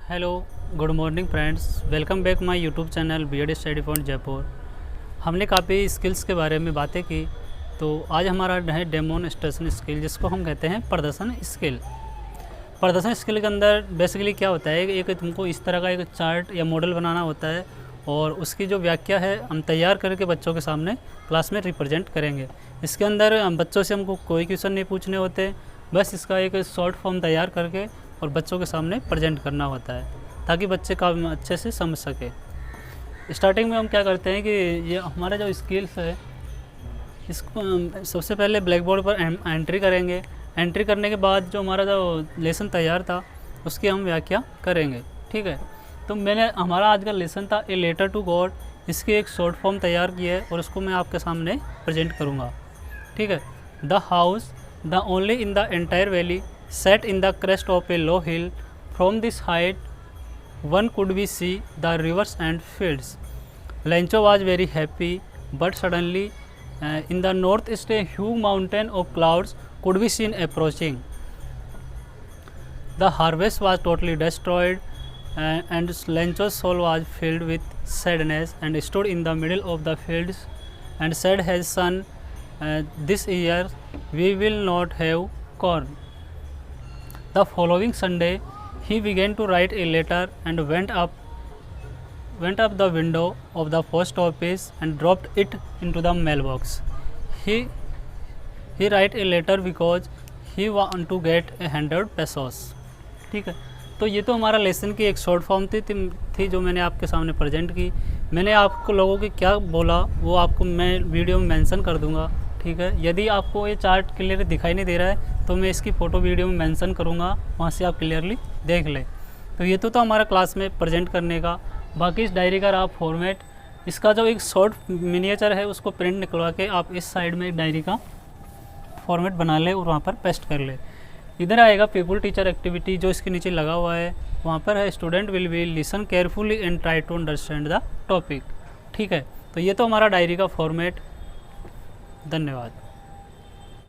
Hello, good morning friends. Welcome back my YouTube channel BEd study point Jaipur. हमने काफ़ी skills के बारे में बातें की, तो आज हमारा है डेमोन्स्ट्रेशन स्किल, जिसको हम कहते हैं प्रदर्शन स्किल। प्रदर्शन स्किल के अंदर बेसिकली क्या होता है, एक तुमको इस तरह का एक चार्ट या मॉडल बनाना होता है और उसकी जो व्याख्या है हम तैयार करके बच्चों के सामने क्लास में रिप्रेजेंट करेंगे। इसके अंदर बच्चों से हमको कोई क्वेश्चन नहीं पूछने होते, बस इसका एक शॉर्ट फॉर्म तैयार करके और बच्चों के सामने प्रेजेंट करना होता है, ताकि बच्चे का अच्छे से समझ सके। स्टार्टिंग में हम क्या करते हैं कि ये हमारा जो स्किल्स है, इसको सबसे पहले ब्लैक बोर्ड पर एंट्री करेंगे। एंट्री करने के बाद जो हमारा जो लेसन तैयार था उसकी हम व्याख्या करेंगे। ठीक है, तो मैंने हमारा आज का लेसन था ए लेटर टू गॉड, इसकी एक शॉर्ट फॉर्म तैयार की है और उसको मैं आपके सामने प्रेजेंट करूँगा। ठीक है, the house the only in the entire valley set in the crest of a low hill. From this height one could be see the rivers and fields. Lancho was very happy, but suddenly in the northeast a huge mountain of clouds could be seen approaching. The harvest was totally destroyed, and Lancho's soul was filled with sadness and stood in the middle of the fields and said, "His son, this year we will not have corn." The following Sunday, he began to write a letter and went up the window of the post office and dropped it into the mailbox. He write a letter because he want to get 100 pesos. ठीक है, तो ये तो हमारा lesson की एक short form थी जो मैंने आपके सामने प्रेजेंट की। मैंने आपको लोगों के क्या बोला वो आपको मैं वीडियो में मेंशन कर दूंगा। ठीक है, यदि आपको ये चार्ट क्लियर दिखाई नहीं दे रहा है तो मैं इसकी फ़ोटो वीडियो में मेंशन करूँगा, वहाँ से आप क्लियरली देख लें। तो ये तो हमारा क्लास में प्रेजेंट करने का। बाकी इस डायरी का रहा फॉर्मेट, इसका जो एक शॉर्ट मिनिएचर है उसको प्रिंट निकलवा के आप इस साइड में एक डायरी का फॉर्मेट बना ले और वहाँ पर पेस्ट कर ले। इधर आएगा पीपल टीचर एक्टिविटी, जो इसके नीचे लगा हुआ है, वहाँ पर है student will be listen carefully and try to understand the topic. ठीक है, तो ये तो हमारा डायरी का फॉर्मेट। धन्यवाद।